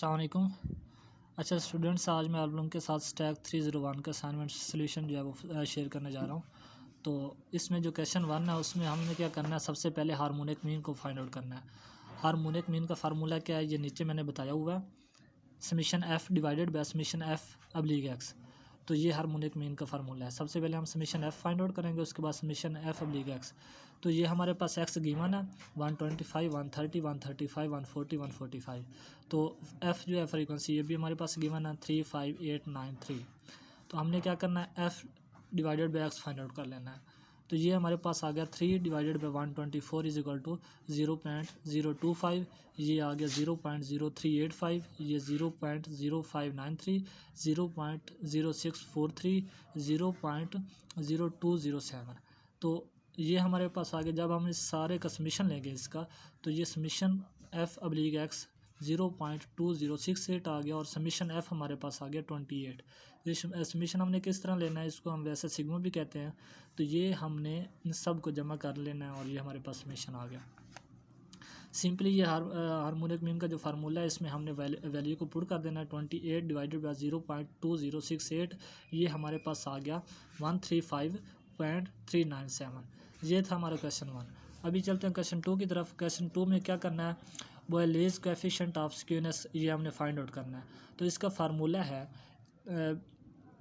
अस्सलाम वालेकुम। अच्छा स्टूडेंट्स, आज मैं आप लोगों के साथ स्टैक 301 का असाइनमेंट सोल्यूशन जो है वो शेयर करने जा रहा हूँ। तो इसमें जो क्वेश्चन 1 है उसमें हमने क्या करना है, सबसे पहले हार्मोनिक मीन को फाइंड आउट करना है। हार्मोनिक मीन का फार्मूला क्या है, ये नीचे मैंने बताया हुआ है, summation f divided by summation f अब्लीग एक्स। तो ये हार्मोनिक मीन का फार्मूला है। सबसे पहले हम समीशन एफ फाइंड आउट करेंगे, उसके बाद समीशन एफ अब्लीग एक्स। तो ये हमारे पास एक्स गिवन है 125, 130, 135, 140, 145। तो एफ जो है फ्रीक्वेंसी ये भी हमारे पास गिवन है 35893। तो हमने क्या करना है, F divided by x find out कर लेना है। तो ये हमारे पास आ गया 3 divided by 124 is equal to 0.025, ये आ गया 0.0385, ये 0.0593, 0.0643, 0.0207। तो ये हमारे पास आ गया। जब हम इस सारे का समीशन लेंगे इसका, तो ये समीशन एफ अब्लीग एक्स 0.2068 आ गया और समीशन एफ हमारे पास आ गया 28। ये समीशन हमने किस तरह लेना है, इसको हम वैसे सिग्मा भी कहते हैं। तो ये हमने इन सब को जमा कर लेना है और ये हमारे पास समीशन आ गया। सिंपली ये हार्मोनिक मीन का जो फार्मूला है, इसमें हमने वैल्यू को पुट कर देना है। 28 डिवाइडेड बाई 0.2068, ये हमारे पास आ गया 135.397। ये था हमारा क्वेश्चन 1। अभी चलते हैं क्वेश्चन 2 की तरफ। क्वेश्चन 2 में क्या करना है, बॉयलेज कोएफिशिएंट ऑफ स्क्यूनेस, ये हमने फाइंड आउट करना है। तो इसका फार्मूला है,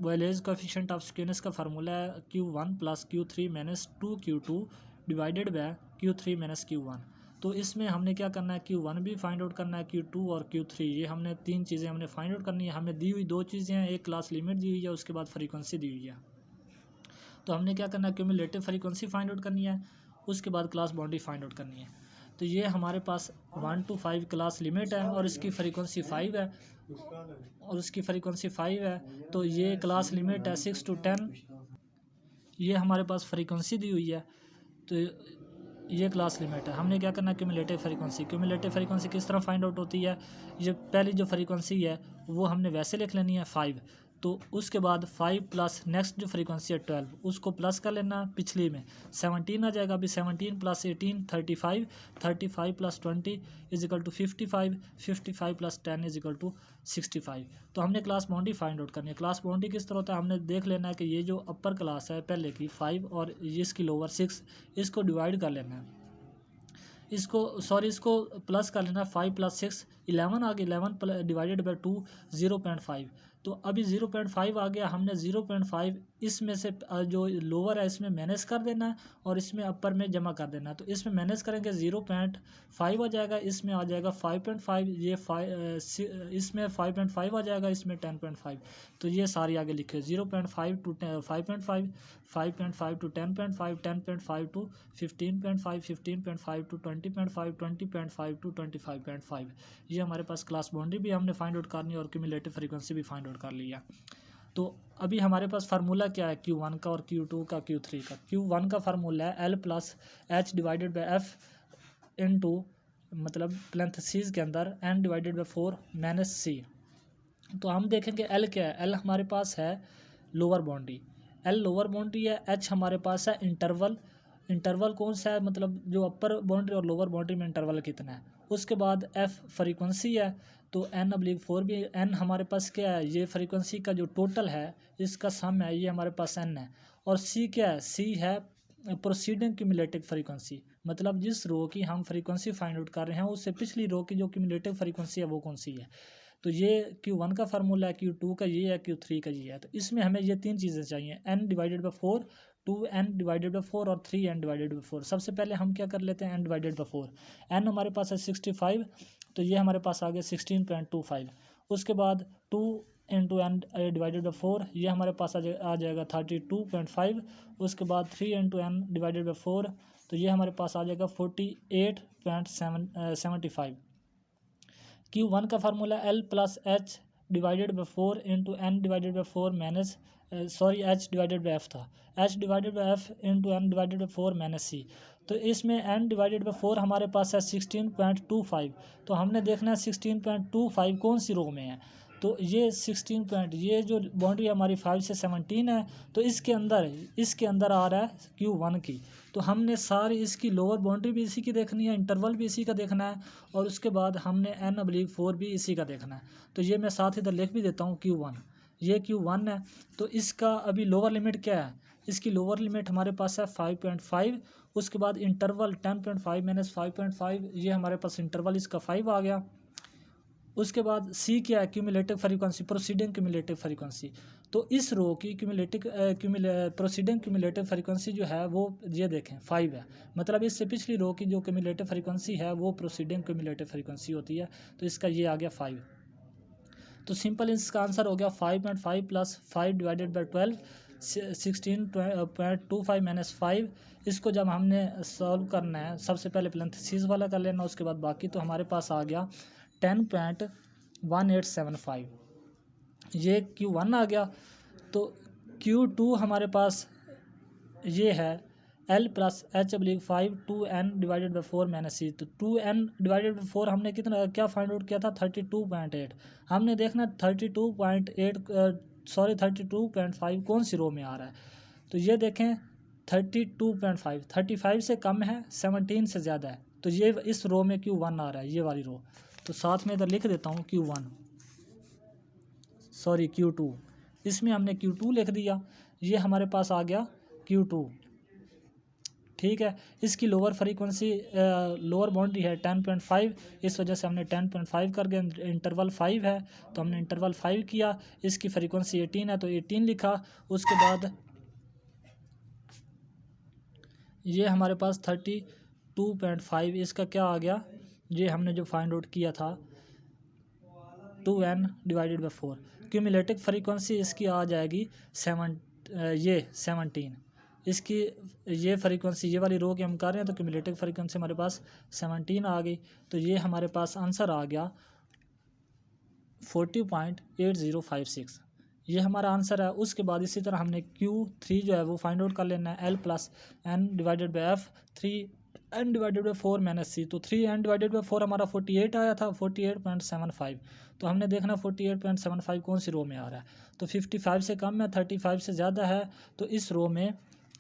बॉयलेज कोएफिशिएंट ऑफ स्क्यूनेस का फार्मूला है Q1 plus Q3 minus 2Q2 divided by Q3 minus Q1। तो इसमें हमने क्या करना है, Q1 भी फाइंड आउट करना है, Q2 और Q3, ये हमने तीन चीज़ें हमने फाइंड आउट करनी है। हमें दी हुई दो चीज़ें हैं, एक क्लास लिमिट दी हुई है, उसके बाद फ्रीक्वेंसी दी हुई है। तो हमने क्या करना है, क्यूमुलेटिव फ्रीक्वेंसी फाइंड आउट करनी है, उसके बाद क्लास बाउंड्री फाइंड आउट करनी है। तो ये हमारे पास 1 to 5 क्लास लिमिट है और इसकी फ्रीक्वेंसी 5 है, तो ये क्लास लिमिट है 6 to 10। ये हमारे पास फ्रीक्वेंसी दी हुई है, तो ये क्लास लिमिट है। हमने क्या करना है, क्यूमुलेटिव फ्रीक्वेंसी किस तरह फाइंड आउट होती है, ये पहली जो फ्रीक्वेंसी है वो हमने वैसे लिख लेनी है 5। तो उसके बाद 5 प्लस नेक्स्ट जो फ्रीक्वेंसी है 12, उसको प्लस कर लेना पिछली में 17 आ जाएगा। अभी 17 plus 18 35, 35 plus 20 is equal to 55, 55 plus 10 is equal to 65। तो हमने क्लास बाउंड्री फाइंड आउट करनी है। क्लास बाउंड्री किस तरह होता है, हमने देख लेना है कि ये जो अपर क्लास है पहले की 5 और इसकी लोअर 6, इसको डिवाइड कर लेना है, इसको प्लस कर लेना। 5 प्लस 6 11 आ गया, 11 डिवाइडेड बाई 2 0.5। तो अभी 0.5 आ गया, हमने 0.5 इसमें से जो लोअर है इसमें माइनस कर देना है और इसमें अपर में जमा कर देना है। तो इसमें माइनस करेंगे 0.5 आ जाएगा, इसमें आ जाएगा 5.5, ये इसमें 5.5 आ जाएगा, इसमें 10.5। तो ये सारी आगे लिखे 0.5 to 5.5, 5.5 to 10.5, 10.5 to 15.5, 15.5 to 20.5, 20.5 to 25.5। ये हमारे पास क्लास बाउंड्री भी हमने फाइंड आउट करनी है और क्यूमुलेटिव फ्रीक्वेंसी भी फाइंड आउट कर लिया। तो अभी हमारे पास फार्मूला क्या है, Q1 का और Q2 का, Q3 का। Q1 का फार्मूला है L plus H divided by F into, मतलब पैरेंथेसिस के अंदर n डिवाइडेड बाई 4 माइनस सी। तो हम देखेंगे L क्या है, L हमारे पास है lower boundary, L lower boundary है, H हमारे पास है इंटरवल कौन सा है, मतलब जो अपर बाउंड्री और लोअर बाउंड्री में इंटरवल कितना है। उसके बाद F फ्रीक्वेंसी है, तो n/4 भी, n हमारे पास क्या है, ये फ्रीक्वेंसी का जो टोटल है इसका सम है, ये हमारे पास n है। और C क्या है, C है प्रोसीडिंग क्यूमुलेटिव फ्रीक्वेंसी, मतलब जिस रो की हम फ्रीक्वेंसी फाइंड आउट कर रहे हैं उससे पिछली रो की जो क्यूमुलेटिव फ्रीक्वेंसी है वो कौन सी है। तो ये Q1 का फार्मूला है, Q2 का ये है, Q3 का ये है। तो इसमें हमें ये तीन चीज़ें चाहिए, n divided by 4, 2n divided by 4 और 3n डिवाइडेड बाई 4। सबसे पहले हम क्या कर लेते हैं, n डिवाइडेड बाई 4। n हमारे पास है 65, तो ये हमारे पास आ गया 16.25। उसके बाद 2 इंटू n डिवाइडेड बाई 4, ये हमारे पास आ जाएगा 32.5। उसके बाद 3 इंटू n डिवाइडेड बाई 4, तो ये हमारे पास आ जाएगा 48.75। Q1 का formula L plus H divided by 4 into n divided by 4 minus h divided by f था, h divided by f into n divided by 4 minus c। तो इसमें n डिवाइडेड बाई 4 हमारे पास है 16.25। तो हमने देखना है 16.25 कौन सी रो में है। तो ये 16 पॉइंट, ये जो बाउंड्री हमारी 5 से 17 है, तो इसके अंदर आ रहा है Q1 की। तो हमने सारी इसकी लोअर बाउंड्री भी इसी की देखनी है, इंटरवल भी इसी का देखना है, और उसके बाद हमने n/4 भी इसी का देखना है। तो ये मैं साथ इधर लिख भी देता हूँ Q1, ये Q1 है। तो इसका अभी लोअर लिमिट क्या है, इसकी लोअर लिमिट हमारे पास है 5.5। उसके बाद इंटरवल 10.5 माइनस 5.5, ये हमारे पास इंटरवल इसका 5 आ गया। उसके बाद सी क्या है, cumulative frequency, proceeding cumulative frequency. तो इस रो की प्रोसीडिंग क्यूमुलेटिव फ्रीक्वेंसी जो है वो ये देखें 5 है, मतलब इससे पिछली रो की जो क्यूमुलेटिव फ्रीक्वेंसी है वो प्रोसीडिंग क्यूमुलेटिव फ्रीक्वेंसी होती है। तो इसका ये आ गया 5। तो सिंपल इसका आंसर हो गया 5.5 प्लस 5 डिवाइडेड बाई 12, 16.25 माइनस 5। इसको जब हमने सॉल्व करना है, सबसे पहले पैरेंथेसिस वाला कर लेना, उसके बाद बाकी। तो हमारे पास आ गया 10.1875, ये Q1 आ गया। तो Q2 हमारे पास ये है L plus H = 5 2n divided by 4 minus C। तो 2n डिवाइडेड बाई 4 हमने कितना क्या फाइंड आउट किया था, 32.8। हमने देखना 32.5 कौन सी रो में आ रहा है। तो ये देखें 32.5 35 से कम है, 17 से ज़्यादा है, तो ये इस रो में Q1 आ रहा है, ये वाली रो। तो साथ में इधर लिख देता हूँ Q2, इसमें हमने Q2 लिख दिया। ये हमारे पास आ गया Q2, ठीक है। इसकी लोअर फ्रीक्वेंसी लोअर बाउंड्री है 10.5, इस वजह से हमने 10.5 कर गए। इंटरवल 5 है तो हमने इंटरवल 5 किया। इसकी फ्रीक्वेंसी 18 है तो 18 लिखा। उसके बाद ये हमारे पास 32.5, इसका क्या आ गया, ये हमने जो फाइंड आउट किया था 2n divided by 4। Cumulative frequency इसकी आ जाएगी 17। इसकी ये फ्रीक्वेंसी, ये वाली रो की हम कर रहे हैं, तो क्यूमुलेटिव फ्रीक्वेंसी हमारे पास 17 आ गई। तो ये हमारे पास आंसर आ गया 40.8056, ये हमारा आंसर है। उसके बाद इसी तरह हमने Q3 जो है वो फाइंड आउट कर लेना है, L plus n divided by F 3n divided by 4 minus C। तो 3n डिवाइडेड बाई 4 हमारा 48 आया था, 48.75। तो हमने देखना 48.75 कौन सी रो में आ रहा है। तो 55 से कम है, 35 से ज़्यादा है, तो इस रो में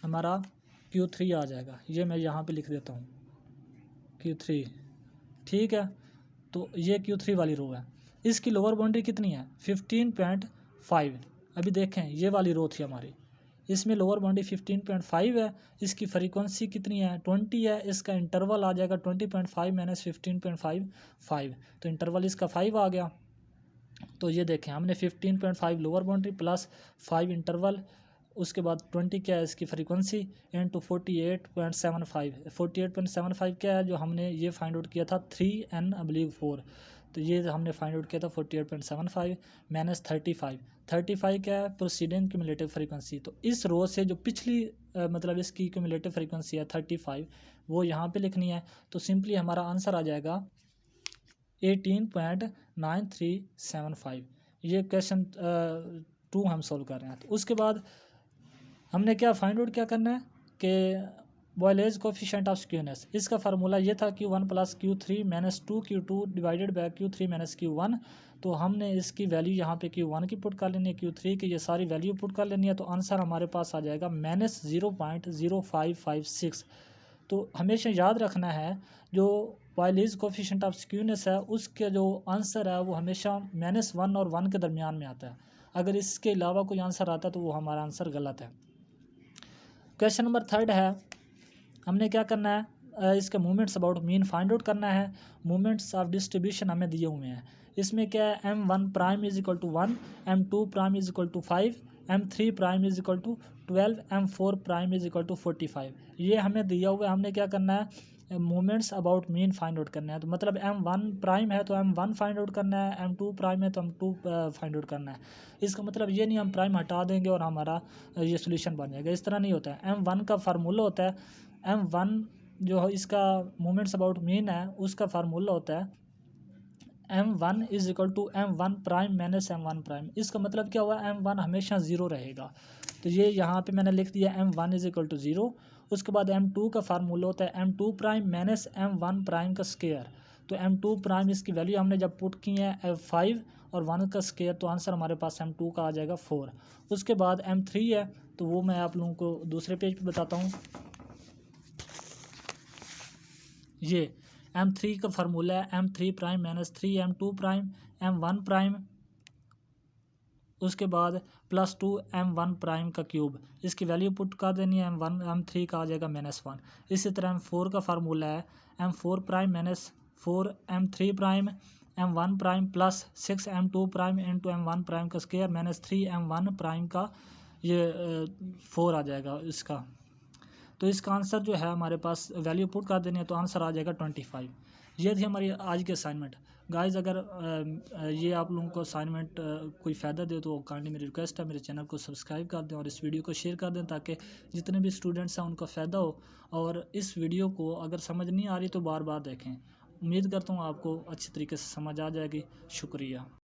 हमारा Q3 आ जाएगा। ये मैं यहाँ पे लिख देता हूँ Q3, ठीक है। तो ये Q3 वाली रो है। इसकी लोअर बाउंड्री कितनी है, 15.5। अभी देखें ये वाली रो थी हमारी, इसमें लोअर बाउंड्री 15.5 है। इसकी फ्रीक्वेंसी कितनी है, 20 है। इसका इंटरवल आ जाएगा 20.5 माइनस 15.5 5। तो इंटरवल इसका 5 आ गया। तो ये देखें हमने 15.5 लोअर बाउंड्री प्लस 5 इंटरवल, उसके बाद 20 क्या है इसकी फ्रीक्वेंसी, इनटू 48.75। 48.75 क्या है, जो हमने ये फाइंड आउट किया था 3n/4। तो ये हमने फाइंड आउट किया था 48.75 माइनस 35 क्या है, प्रोसीडिंग क्यूमुलेटिव फ्रीक्वेंसी। तो इस रो से जो पिछली मतलब इसकी क्यूमुलेटिव फ्रीक्वेंसी है 35, वो यहाँ पे लिखनी है। तो सिंपली हमारा आंसर आ जाएगा 18.9375। ये क्वेश्चन 2 हम सोल्व कर रहे हैं। तो उसके बाद हमने क्या फाइंड आउट क्या करना है कि बॉयलेज कोफिशिएंट ऑफ स्क्यूनेस, इसका फार्मूला ये था Q1 plus Q3 minus 2Q2 divided by Q3 minus Q1। तो हमने इसकी वैल्यू यहाँ पे Q1 की पुट कर लेनी है, Q3 की ये सारी वैल्यू पुट कर लेनी है। तो आंसर हमारे पास आ जाएगा -0.0556। तो हमेशा याद रखना है जो बॉयलेज कोफिशिएंट ऑफ स्क्यूनेस है उसके जो आंसर है वो हमेशा -1 और 1 के दरमियान में आता है। अगर इसके अलावा कोई आंसर आता है तो वो हमारा आंसर गलत है। क्वेश्चन नंबर 3 है, हमने क्या करना है, इसके movements about mean find out करना है। मूवमेंट्स ऑफ डिस्ट्रीब्यूशन हमें दिए हुए हैं। इसमें क्या है, m1 prime is equal to 1, m2 prime is equal to 5, m3 prime is equal to 12, m4 prime is equal to 45। ये हमें दिया हुआ है, हमने क्या करना है, movements about mean find out करना है। तो मतलब m1 प्राइम है तो m1 फाइंड आउट करना है, m2 प्राइम है तो m2 फाइंड आउट करना है। इसका मतलब ये नहीं हम प्राइम हटा देंगे और हमारा ये सोल्यूशन बन जाएगा, इस तरह नहीं होता है। m1 का फार्मूला होता है, m1 जो इसका मूवमेंट्स अबाउट मीन है उसका फार्मूला होता है m1 is equal to m1 prime minus m1 prime. इसका मतलब क्या हुआ, m1 हमेशा 0 रहेगा। तो ये यहाँ पे मैंने लिख दिया m1 इज इक्वल टू 0। उसके बाद m2 का फार्मूला होता है m2 prime minus m1 prime का स्क्वायर। तो m2 प्राइम इसकी वैल्यू हमने जब पुट की है 5 और 1 का स्क्वायर, तो आंसर हमारे पास M2 का आ जाएगा 4। उसके बाद M3 है, तो वो मैं आप लोगों को दूसरे पेज पे बताता हूँ। ये M3 का फार्मूला है M3 prime minus 3M2 prime M1 prime, उसके बाद प्लस 2 M1 प्राइम का क्यूब, इसकी वैल्यू पुट कर देनी है। M1 M3 का आ जाएगा -1। इसी तरह M4 का फार्मूला है M4 prime minus 4 M3 prime M1 prime plus 6 M2 prime into M1 prime का स्क्वायर माइनस 3 M1 प्राइम का ये 4 आ जाएगा इसका। तो इसका आंसर जो है हमारे पास वैल्यू पुट कर देनी है, तो आंसर आ जाएगा 25। ये थी हमारी आज की असाइनमेंट। गाइस अगर ये आप लोगों को असाइनमेंट कोई फ़ायदा दे तो काइंडली मेरी रिक्वेस्ट है मेरे चैनल को सब्सक्राइब कर दें और इस वीडियो को शेयर कर दें, ताकि जितने भी स्टूडेंट्स हैं उनका फ़ायदा हो। और इस वीडियो को अगर समझ नहीं आ रही तो बार बार देखें। उम्मीद करता हूँ आपको अच्छी तरीके से समझ आ जाएगी। शुक्रिया।